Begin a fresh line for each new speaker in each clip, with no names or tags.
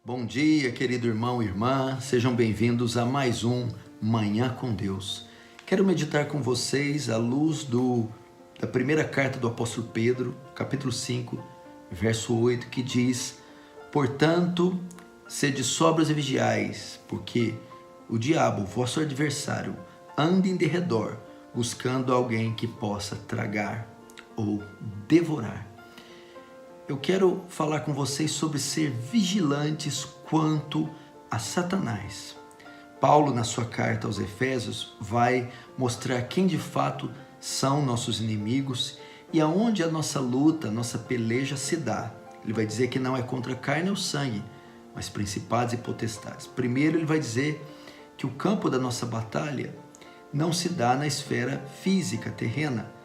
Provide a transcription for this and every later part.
Bom dia, querido irmão e irmã, sejam bem-vindos a mais um Manhã com Deus. Quero meditar com vocês à luz da primeira carta do apóstolo Pedro, capítulo 5, verso 8, que diz: Portanto, sede sóbrios e vigiais, porque o diabo, vosso adversário, anda em derredor, buscando alguém que possa tragar ou devorar. Eu quero falar com vocês sobre ser vigilantes quanto a Satanás. Paulo, na sua carta aos Efésios, vai mostrar quem de fato são nossos inimigos e aonde a nossa luta, a nossa peleja se dá. Ele vai dizer que não é contra a carne ou sangue, mas principados e potestades. Primeiro, ele vai dizer que o campo da nossa batalha não se dá na esfera física, terrena.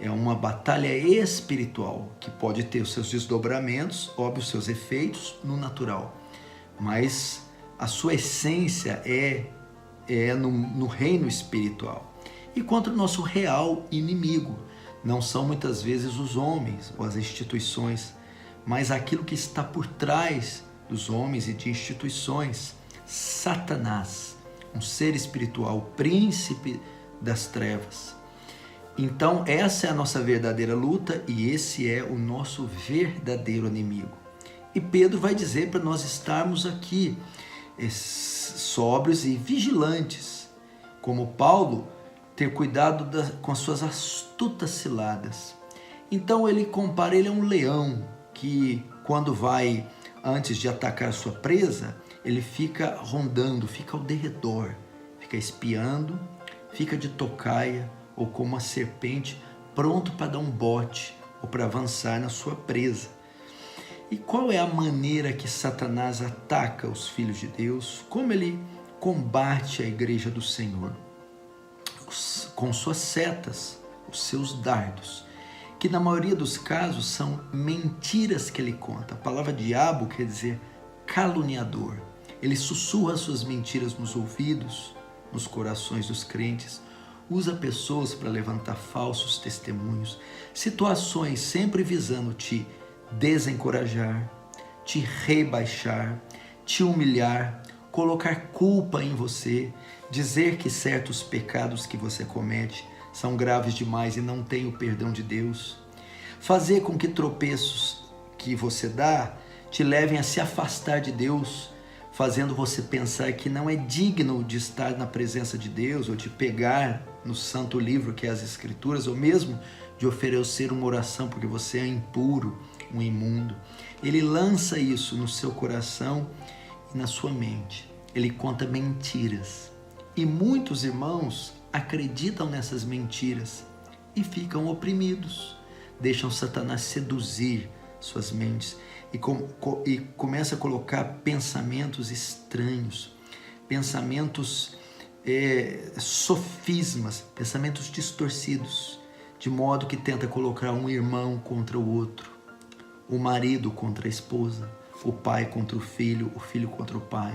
É uma batalha espiritual que pode ter os seus desdobramentos, óbvio, os seus efeitos no natural, mas a sua essência é no reino espiritual. E contra o nosso real inimigo, não são muitas vezes os homens ou as instituições, mas aquilo que está por trás dos homens e de instituições, Satanás, um ser espiritual, príncipe das trevas. Então essa é a nossa verdadeira luta e esse é o nosso verdadeiro inimigo. E Pedro vai dizer para nós estarmos aqui sóbrios e vigilantes, como Paulo, ter cuidado com as suas astutas ciladas. Então ele compara ele a um leão que quando vai, antes de atacar sua presa, ele fica rondando, fica ao derredor, fica espiando, fica de tocaia, ou como uma serpente pronto para dar um bote ou para avançar na sua presa. E qual é a maneira que Satanás ataca os filhos de Deus? Como ele combate a igreja do Senhor? Com suas setas, os seus dardos, que na maioria dos casos são mentiras que ele conta. A palavra diabo quer dizer caluniador. Ele sussurra suas mentiras nos ouvidos, nos corações dos crentes, usa pessoas para levantar falsos testemunhos, situações sempre visando te desencorajar, te rebaixar, te humilhar, colocar culpa em você, dizer que certos pecados que você comete são graves demais e não tem o perdão de Deus, fazer com que tropeços que você dá te levem a se afastar de Deus, fazendo você pensar que não é digno de estar na presença de Deus ou de pegar no santo livro que é as Escrituras, ou mesmo de oferecer uma oração porque você é impuro, um imundo. Ele lança isso no seu coração e na sua mente. Ele conta mentiras. E muitos irmãos acreditam nessas mentiras e ficam oprimidos. Deixam Satanás seduzir suas mentes e começa a colocar pensamentos estranhos, pensamentos sofismas, pensamentos distorcidos, de modo que tenta colocar um irmão contra o outro, o marido contra a esposa, o pai contra o filho contra o pai,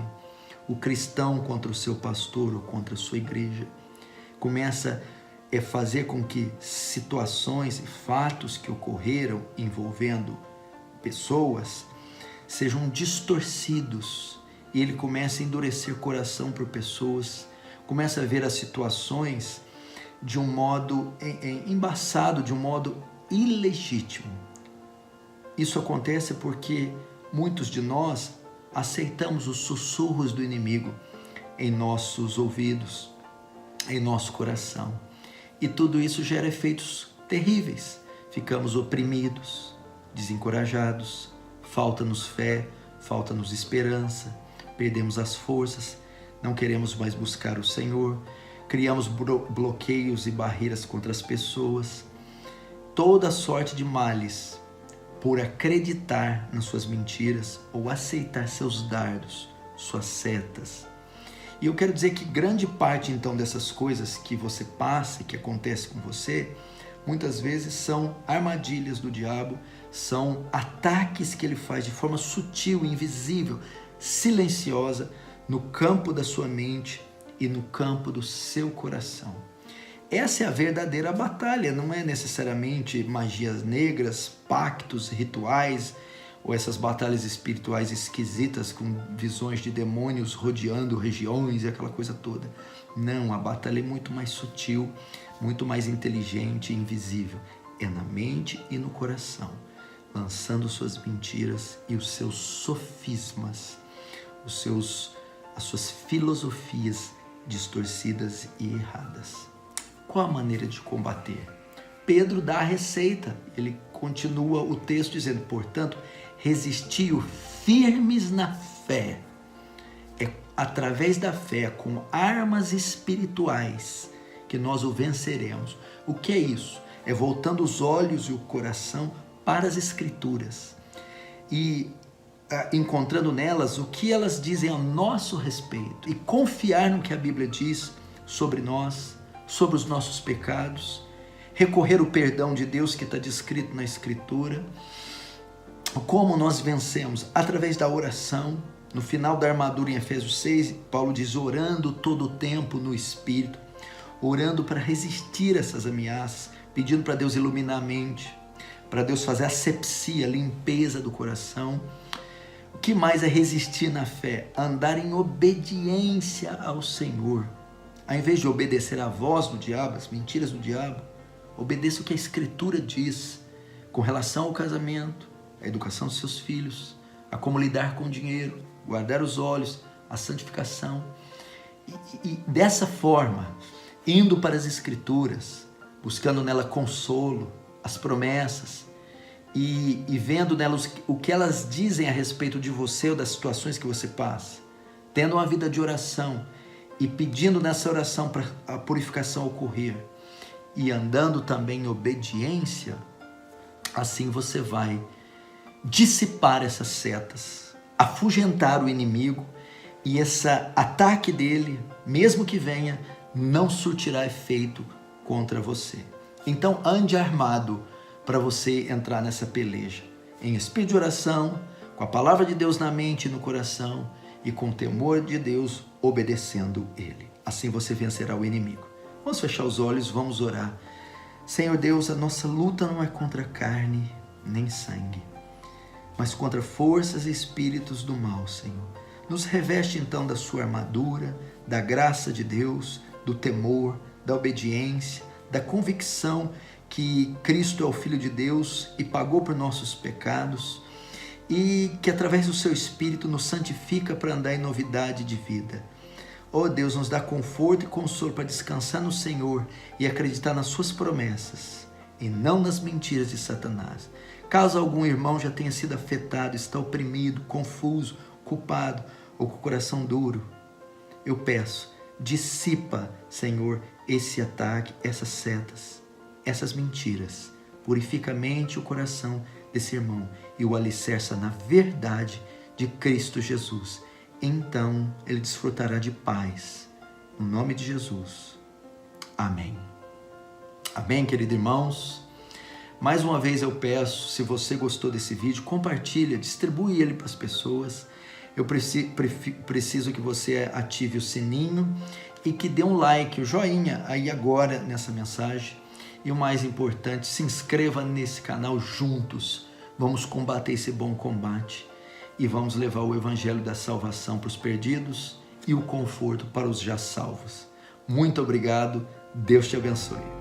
o cristão contra o seu pastor ou contra a sua igreja. Começa a fazer com que situações e fatos que ocorreram envolvendo pessoas sejam distorcidos e ele começa a endurecer o coração por pessoas, começa a ver as situações de um modo embaçado, de um modo ilegítimo. Isso acontece porque muitos de nós aceitamos os sussurros do inimigo em nossos ouvidos, em nosso coração. E tudo isso gera efeitos terríveis. Ficamos oprimidos, desencorajados, falta-nos fé, falta-nos esperança, perdemos as forças, não queremos mais buscar o Senhor, criamos bloqueios e barreiras contra as pessoas, toda sorte de males por acreditar nas suas mentiras ou aceitar seus dardos, suas setas. E eu quero dizer que grande parte então dessas coisas que você passa e que acontece com você, muitas vezes são armadilhas do diabo, são ataques que ele faz de forma sutil, invisível, silenciosa, no campo da sua mente e no campo do seu coração. Essa é a verdadeira batalha, não é necessariamente magias negras, pactos, rituais, ou essas batalhas espirituais esquisitas com visões de demônios rodeando regiões e aquela coisa toda. Não, a batalha é muito mais sutil, muito mais inteligente e invisível. É na mente e no coração, lançando suas mentiras e os seus sofismas, as suas filosofias distorcidas e erradas. Qual a maneira de combater? Pedro dá a receita, ele continua o texto dizendo, portanto, resistiu firmes na fé. É através da fé, com armas espirituais, que nós o venceremos. O que é isso? É voltando os olhos e o coração para as Escrituras e encontrando nelas o que elas dizem a nosso respeito e confiar no que a Bíblia diz sobre nós, sobre os nossos pecados, recorrer ao perdão de Deus que está descrito na Escritura. Como nós vencemos? Através da oração. No final da armadura em Efésios 6, Paulo diz, orando todo o tempo no Espírito, orando para resistir a essas ameaças, pedindo para Deus iluminar a mente, para Deus fazer asepsia, limpeza do coração. O que mais é resistir na fé? Andar em obediência ao Senhor. Ao invés de obedecer à voz do diabo, as mentiras do diabo, obedeça o que a Escritura diz com relação ao casamento, a educação dos seus filhos, a como lidar com o dinheiro, guardar os olhos, a santificação. E dessa forma, indo para as Escrituras, buscando nela consolo, as promessas, e vendo nelas o que elas dizem a respeito de você ou das situações que você passa, tendo uma vida de oração e pedindo nessa oração para a purificação ocorrer e andando também em obediência, assim você vai dissipar essas setas, afugentar o inimigo e esse ataque dele, mesmo que venha, não surtirá efeito contra você. Então ande armado para você entrar nessa peleja, em espírito de oração, com a palavra de Deus na mente e no coração e com o temor de Deus, obedecendo Ele. Assim você vencerá o inimigo. Vamos fechar os olhos, vamos orar. Senhor Deus, a nossa luta não é contra carne nem sangue, mas contra forças e espíritos do mal, Senhor. Nos reveste então da sua armadura, da graça de Deus, do temor, da obediência, da convicção que Cristo é o Filho de Deus e pagou por nossos pecados e que através do seu Espírito nos santifica para andar em novidade de vida. Oh Deus, nos dá conforto e consolo para descansar no Senhor e acreditar nas suas promessas e não nas mentiras de Satanás. Caso algum irmão já tenha sido afetado, está oprimido, confuso, culpado ou com o coração duro, eu peço, dissipa, Senhor, esse ataque, essas setas, essas mentiras. Purifica a mente e o coração desse irmão e o alicerça na verdade de Cristo Jesus. Então ele desfrutará de paz. No nome de Jesus. Amém. Amém, queridos irmãos. Mais uma vez eu peço, se você gostou desse vídeo, compartilha, distribui ele para as pessoas. Eu preciso que você ative o sininho e que dê um like, o joinha aí agora nessa mensagem. E o mais importante, se inscreva nesse canal juntos. Vamos combater esse bom combate e vamos levar o evangelho da salvação para os perdidos e o conforto para os já salvos. Muito obrigado. Deus te abençoe.